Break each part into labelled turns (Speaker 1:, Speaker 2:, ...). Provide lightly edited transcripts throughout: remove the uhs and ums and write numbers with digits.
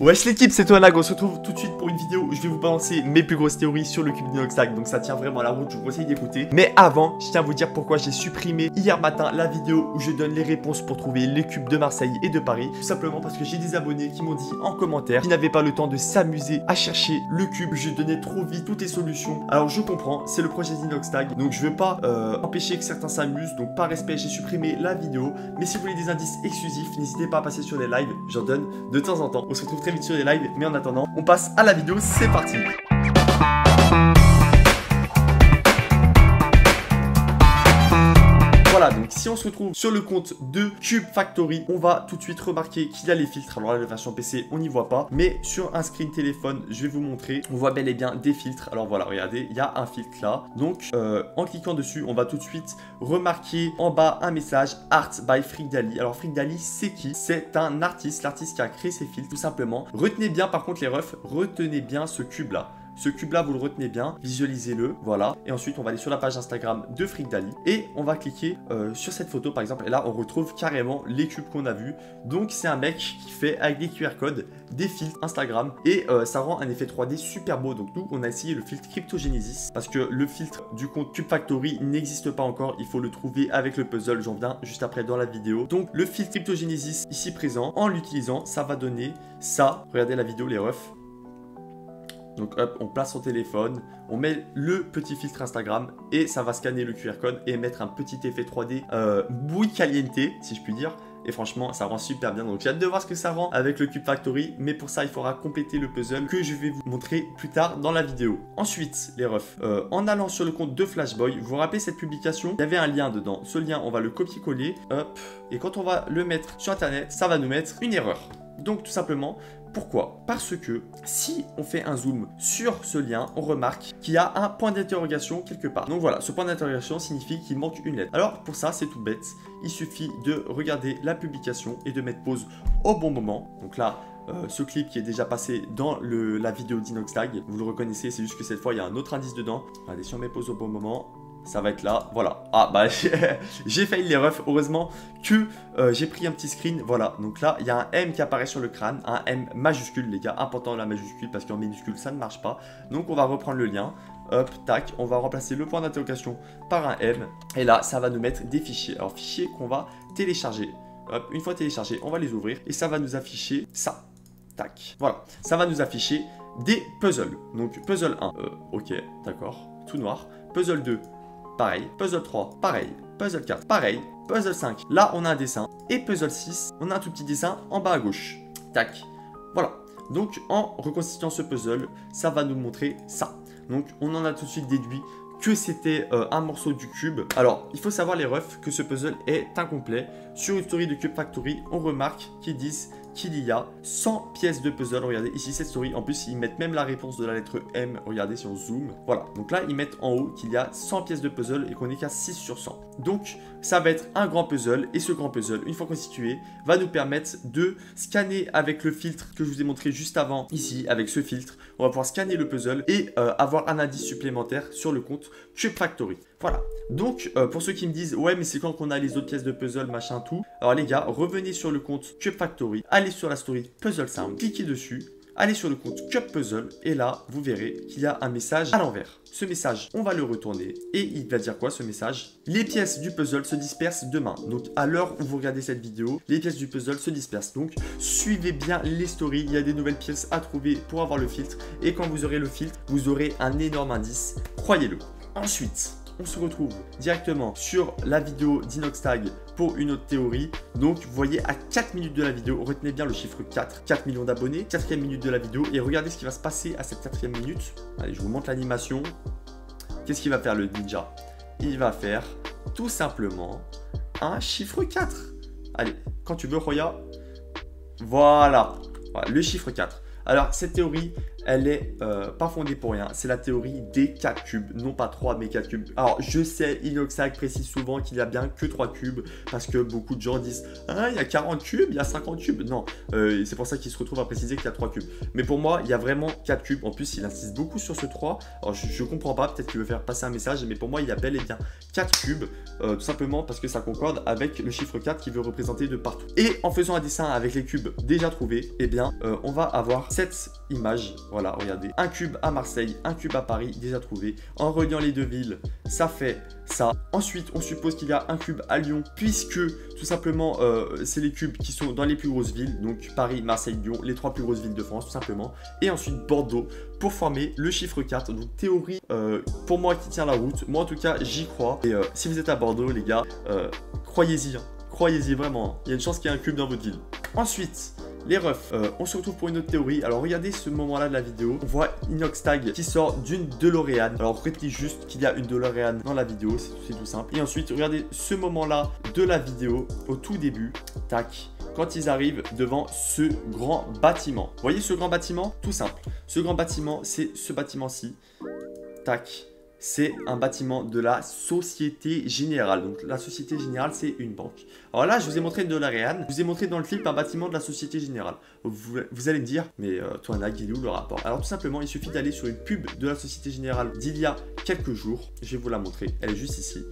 Speaker 1: Wesh l'équipe, c'est toi Nag, on se retrouve tout de suite pour une vidéo où je vais vous balancer mes plus grosses théories sur le cube d'Inoxtag. Donc ça tient vraiment la route, je vous conseille d'écouter. Mais avant, je tiens à vous dire pourquoi j'ai supprimé hier matin la vidéo où je donne les réponses pour trouver les cubes de Marseille et de Paris. Tout simplement parce que j'ai des abonnés qui m'ont dit en commentaire qu'ils n'avaient pas le temps de s'amuser à chercher le cube. Je donnais trop vite toutes les solutions. Alors je comprends, c'est le projet d'Inoxtag. Donc je veux pas empêcher que certains s'amusent. Donc par respect, j'ai supprimé la vidéo. Mais si vous voulez des indices exclusifs, n'hésitez pas à passer sur les lives. J'en donne de temps en temps. On se retrouve très vite sur les lives, mais en attendant, on passe à la vidéo, c'est parti. Voilà, donc si on se retrouve sur le compte de Cube Factory, on va tout de suite remarquer qu'il y a les filtres. Alors là, la version PC, on n'y voit pas, mais sur un screen téléphone, je vais vous montrer. On voit bel et bien des filtres. Alors voilà, regardez, il y a un filtre là. Donc, en cliquant dessus, on va tout de suite remarquer en bas un message Art by Frigdali. Alors Frigdali, c'est qui? C'est un artiste, l'artiste qui a créé ces filtres, tout simplement. Retenez bien, par contre, les refs, retenez bien ce cube là. Ce cube-là, vous le retenez bien, visualisez-le, voilà. Et ensuite, on va aller sur la page Instagram de Frigdali et on va cliquer sur cette photo, par exemple. Et là, on retrouve carrément les cubes qu'on a vus. Donc, c'est un mec qui fait avec des QR codes des filtres Instagram et ça rend un effet 3D super beau. Donc, nous, on a essayé le filtre Cryptogenesis parce que le filtre du compte Cube Factory n'existe pas encore. Il faut le trouver avec le puzzle. J'en viens juste après dans la vidéo. Donc, le filtre Cryptogenesis ici présent, en l'utilisant, ça va donner ça. Regardez la vidéo, les refs. Donc hop, on place son téléphone, on met le petit filtre Instagram et ça va scanner le QR code et mettre un petit effet 3D muy caliente, si je puis dire. Et franchement, ça rend super bien. Donc j'ai hâte de voir ce que ça rend avec le Cube Factory. Mais pour ça, il faudra compléter le puzzle que je vais vous montrer plus tard dans la vidéo. Ensuite, les refs, en allant sur le compte de Flashboy, vous vous rappelez cette publication? Il y avait un lien dedans. Ce lien, on va le copier-coller. Hop. Et quand on va le mettre sur Internet, ça va nous mettre une erreur. Donc tout simplement, pourquoi? Parce que si on fait un zoom sur ce lien, on remarque qu'il y a un point d'interrogation quelque part. Donc voilà, ce point d'interrogation signifie qu'il manque une lettre. Alors pour ça, c'est tout bête. Il suffit de regarder la publication et de mettre pause au bon moment. Donc là, ce clip qui est déjà passé dans la vidéo d'Inoxtag, vous le reconnaissez, c'est juste que cette fois, il y a un autre indice dedans. Regardez, si on met pause au bon moment, ça va être là, voilà. Ah bah j'ai failli les refs, heureusement que j'ai pris un petit screen, voilà. Donc là, il y a un M qui apparaît sur le crâne, un M majuscule les gars, important la majuscule parce qu'en minuscule ça ne marche pas. Donc on va reprendre le lien, hop, tac, on va remplacer le point d'interrogation par un M. Et là, ça va nous mettre des fichiers, alors fichiers qu'on va télécharger. Hop, une fois téléchargés, on va les ouvrir et ça va nous afficher ça, tac, voilà. Ça va nous afficher des puzzles, donc puzzle 1, ok, d'accord, tout noir, puzzle 2, pareil, puzzle 3, pareil, puzzle 4, pareil, puzzle 5, là on a un dessin, et puzzle 6, on a un tout petit dessin en bas à gauche. Tac, voilà. Donc en reconstituant ce puzzle, ça va nous montrer ça. Donc on en a tout de suite déduit que c'était un morceau du cube. Alors, il faut savoir les refs que ce puzzle est incomplet. Sur une story de Cube Factory, on remarque qu'ils disent qu'il y a 100 pièces de puzzle. Regardez ici cette story. En plus, ils mettent même la réponse de la lettre M. Regardez si on zoome. Voilà. Donc là, ils mettent en haut qu'il y a 100 pièces de puzzle et qu'on n'est qu'à 6 sur 100. Donc, ça va être un grand puzzle. Et ce grand puzzle, une fois constitué, va nous permettre de scanner avec le filtre que je vous ai montré juste avant. Ici, avec ce filtre, on va pouvoir scanner le puzzle et avoir un indice supplémentaire sur le compte Cube Factory. Voilà. Donc, pour ceux qui me disent, ouais, mais c'est quand qu'on a les autres pièces de puzzle, machin, tout. Alors, les gars, revenez sur le compte Cube Factory, allez sur la story Puzzle Sound, cliquez dessus, allez sur le compte Cube Puzzle, et là, vous verrez qu'il y a un message à l'envers. Ce message, on va le retourner, et il va dire quoi, ce message? Les pièces du puzzle se dispersent demain. Donc, à l'heure où vous regardez cette vidéo, les pièces du puzzle se dispersent. Donc, suivez bien les stories, il y a des nouvelles pièces à trouver pour avoir le filtre, et quand vous aurez le filtre, vous aurez un énorme indice, croyez-le. Ensuite, on se retrouve directement sur la vidéo d'Inoxtag pour une autre théorie. Donc, vous voyez à 4 minutes de la vidéo, retenez bien le chiffre 4, 4 millions d'abonnés, 4e minute de la vidéo, et regardez ce qui va se passer à cette 4e minute. Allez, je vous montre l'animation. Qu'est-ce qu'il va faire le ninja? Il va faire tout simplement un chiffre 4. Allez, quand tu veux, Roya. Voilà, le chiffre 4. Alors cette théorie, elle est pas fondée pour rien. C'est la théorie des 4 cubes, non pas 3 mais 4 cubes. Alors je sais, Inoxtag précise souvent qu'il n'y a bien que 3 cubes parce que beaucoup de gens disent ah, il y a 40 cubes, il y a 50 cubes. Non, c'est pour ça qu'il se retrouve à préciser qu'il y a 3 cubes. Mais pour moi, il y a vraiment 4 cubes. En plus, il insiste beaucoup sur ce 3. Alors je comprends pas, peut-être qu'il veut faire passer un message, mais pour moi, il y a bel et bien 4 cubes, tout simplement parce que ça concorde avec le chiffre 4 qui veut représenter de partout. Et en faisant un dessin avec les cubes déjà trouvés, eh bien, on va avoir cette image. Voilà, regardez. Un cube à Marseille, un cube à Paris, déjà trouvé. En reliant les deux villes, ça fait ça. Ensuite, on suppose qu'il y a un cube à Lyon, puisque tout simplement, c'est les cubes qui sont dans les plus grosses villes. Donc Paris, Marseille, Lyon, les 3 plus grosses villes de France, tout simplement. Et ensuite Bordeaux, pour former le chiffre 4. Donc théorie, pour moi, qui tient la route. Moi, en tout cas, j'y crois. Et si vous êtes à Bordeaux, les gars, croyez-y. Hein. Croyez-y vraiment. Il y a une chance qu'il y ait un cube dans votre ville. Ensuite, les refs, on se retrouve pour une autre théorie. Alors regardez ce moment-là de la vidéo. On voit Inoxtag qui sort d'une DeLorean. Alors retenez juste qu'il y a une DeLorean dans la vidéo, c'est tout simple. Et ensuite, regardez ce moment-là de la vidéo, au tout début. Tac. Quand ils arrivent devant ce grand bâtiment. Vous voyez ce grand bâtiment? Tout simple. Ce grand bâtiment, c'est ce bâtiment-ci. Tac. C'est un bâtiment de la Société Générale. Donc la Société Générale, c'est une banque. Alors là, je vous ai montré une DeLorean. Je vous ai montré dans le clip un bâtiment de la Société Générale. Vous allez me dire, mais toi, Nag, il est où le rapport? Alors tout simplement, il suffit d'aller sur une pub de la Société Générale d'il y a quelques jours. Je vais vous la montrer. Elle est juste ici.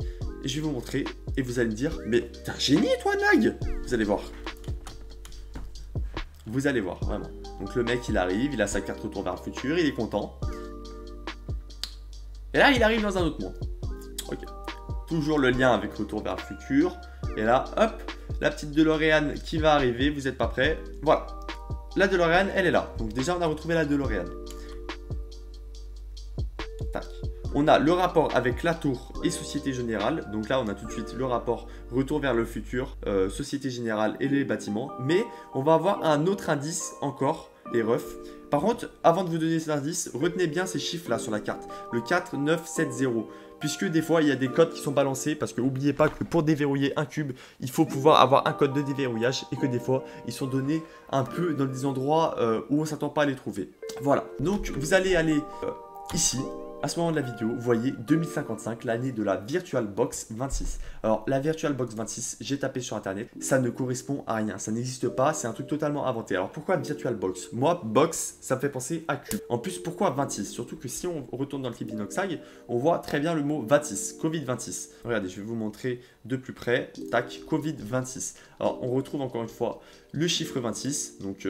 Speaker 1: Et je vais vous montrer. Et vous allez me dire, mais t'es un génie, toi, Nag! Vous allez voir. Vous allez voir, vraiment. Donc le mec, il arrive, il a sa carte retour vers le futur, il est content. Et là, il arrive dans un autre monde. Ok. Toujours le lien avec Retour vers le futur. Et là, hop, la petite DeLorean qui va arriver. Vous n'êtes pas prêts? Voilà. La DeLorean, elle est là. Donc déjà, on a retrouvé la DeLorean. Tac. On a le rapport avec la tour et Société Générale. Donc là, on a tout de suite le rapport Retour vers le futur, Société Générale et les bâtiments. Mais on va avoir un autre indice encore, les refs. Par contre, avant de vous donner cet indice, retenez bien ces chiffres-là sur la carte. Le 4970. Puisque des fois, il y a des codes qui sont balancés. Parce que n'oubliez pas que pour déverrouiller un cube, il faut pouvoir avoir un code de déverrouillage. Et que des fois, ils sont donnés un peu dans des endroits où on ne s'attend pas à les trouver. Voilà. Donc, vous allez aller ici. À ce moment de la vidéo, vous voyez 2055, l'année de la VirtualBox 26. Alors, la VirtualBox 26, j'ai tapé sur internet, ça ne correspond à rien, ça n'existe pas, c'est un truc totalement inventé. Alors, pourquoi VirtualBox? Moi, box, ça me fait penser à cube. En plus, pourquoi 26? Surtout que si on retourne dans le clip Inoxtag, on voit très bien le mot 26, Covid-26. Regardez, je vais vous montrer de plus près. Tac, Covid-26. Alors, on retrouve encore une fois le chiffre 26. Donc,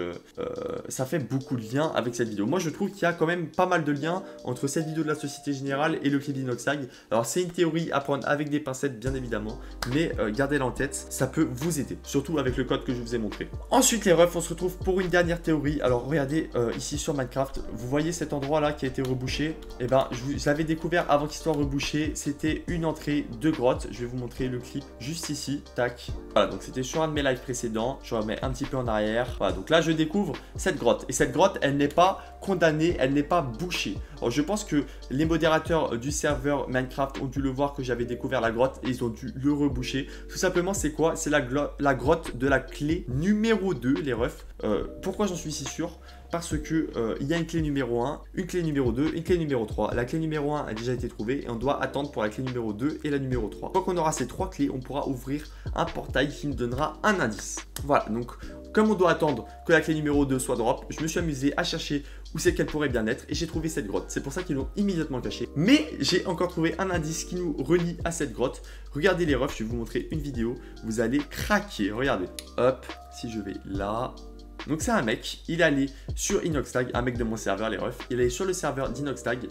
Speaker 1: ça fait beaucoup de liens avec cette vidéo. Moi, je trouve qu'il y a quand même pas mal de liens entre cette vidéo de la Société Générale et le clip Inoxtag. Alors, c'est une théorie à prendre avec des pincettes, bien évidemment. Mais gardez-la en tête, ça peut vous aider. Surtout avec le code que je vous ai montré. Ensuite, les refs, on se retrouve pour une dernière théorie. Alors, regardez ici sur Minecraft. Vous voyez cet endroit-là qui a été rebouché? Eh ben, je l'avais découvert avant qu'il soit rebouché. C'était une entrée de grotte. Je vais vous montrer le clip juste ici. Tac. Voilà, donc c'était sur un de mes lives précédents. Je remets un petit peu en arrière. Voilà, donc là, je découvre cette grotte. Et cette grotte, elle n'est pas condamnée, elle n'est pas bouchée. Alors, je pense que les modérateurs du serveur Minecraft ont dû le voir que j'avais découvert la grotte et ils ont dû le reboucher. Tout simplement, c'est quoi? C'est la grotte de la clé numéro 2, les refs. Pourquoi j'en suis si sûr? Parce que il y a une clé numéro 1, une clé numéro 2, une clé numéro 3. La clé numéro 1 a déjà été trouvée et on doit attendre pour la clé numéro 2 et la numéro 3. Quand on aura ces 3 clés, on pourra ouvrir un portail qui nous donnera un indice. Voilà, donc comme on doit attendre que la clé numéro 2 soit drop, je me suis amusé à chercher où c'est qu'elle pourrait bien être et j'ai trouvé cette grotte. C'est pour ça qu'ils l'ont immédiatement cachée. Mais j'ai encore trouvé un indice qui nous relie à cette grotte. Regardez les refs, je vais vous montrer une vidéo. Vous allez craquer, regardez. Hop, si je vais là... Donc c'est un mec, il est allé sur Inoxtag, un mec de mon serveur, les refs. Il est allé sur le serveur d'Inoxtag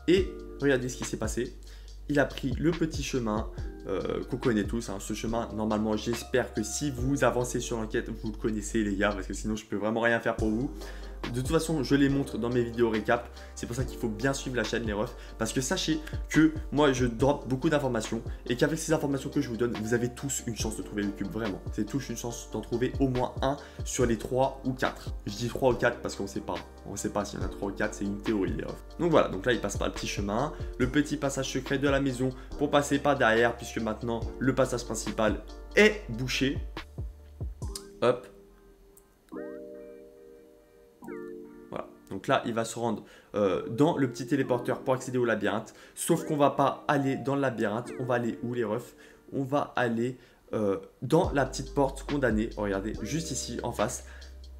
Speaker 1: et regardez ce qui s'est passé. Il a pris le petit chemin qu'on connaît tous, hein. Ce chemin, normalement, j'espère que si vous avancez sur l'enquête, vous le connaissez les gars, parce que sinon je peux vraiment rien faire pour vous. De toute façon, je les montre dans mes vidéos récap. C'est pour ça qu'il faut bien suivre la chaîne, les refs. Parce que sachez que moi, je drop beaucoup d'informations. Et qu'avec ces informations que je vous donne, vous avez tous une chance de trouver le cube. Vraiment. C'est tous une chance d'en trouver au moins un sur les 3 ou 4. Je dis 3 ou 4 parce qu'on ne sait pas. On ne sait pas s'il y en a 3 ou 4. C'est une théorie, les refs. Donc voilà. Donc là, il passe par le petit chemin. Le petit passage secret de la maison pour passer par derrière. Puisque maintenant, le passage principal est bouché. Hop. Donc là, il va se rendre dans le petit téléporteur pour accéder au labyrinthe. Sauf qu'on va pas aller dans le labyrinthe. On va aller où les refs? On va aller dans la petite porte condamnée. Oh, regardez, juste ici en face.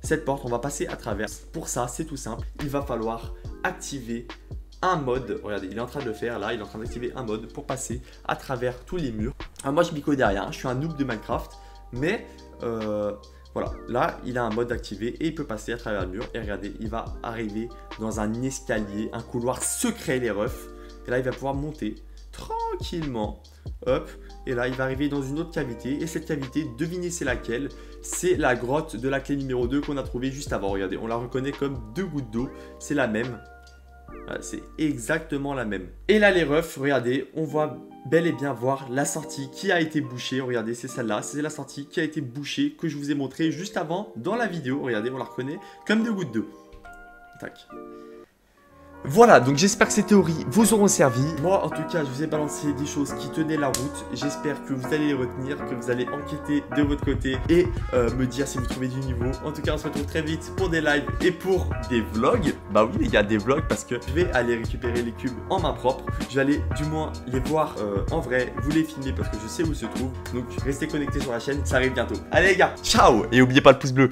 Speaker 1: Cette porte, on va passer à travers. Pour ça, c'est tout simple. Il va falloir activer un mode. Regardez, il est en train de le faire là. Il est en train d'activer un mode pour passer à travers tous les murs. Alors moi, je m'y connais rien. Je suis un noob de Minecraft. Mais voilà, là, il a un mode activé et il peut passer à travers le mur. Et regardez, il va arriver dans un escalier, un couloir secret, les refs. Et là, il va pouvoir monter tranquillement. Hop. Et là, il va arriver dans une autre cavité. Et cette cavité, devinez c'est laquelle? C'est la grotte de la clé numéro 2 qu'on a trouvée juste avant. Regardez, on la reconnaît comme 2 gouttes d'eau. C'est la même. Voilà, c'est exactement la même. Et là, les refs, regardez, on va bel et bien voir la sortie qui a été bouchée. Regardez, c'est celle-là. C'est la sortie qui a été bouchée que je vous ai montré juste avant dans la vidéo. Regardez, on la reconnaît comme 2 gouttes d'eau. Tac. Voilà, donc j'espère que ces théories vous auront servi. Moi, en tout cas, je vous ai balancé des choses qui tenaient la route. J'espère que vous allez les retenir, que vous allez enquêter de votre côté et me dire si vous trouvez du niveau. En tout cas, on se retrouve très vite pour des lives et pour des vlogs. Bah oui, les gars, des vlogs parce que je vais aller récupérer les cubes en main propre. Je vais aller du moins les voir en vrai, vous les filmer parce que je sais où ils se trouvent. Donc, restez connectés sur la chaîne, ça arrive bientôt. Allez les gars, ciao! Et n'oubliez pas le pouce bleu.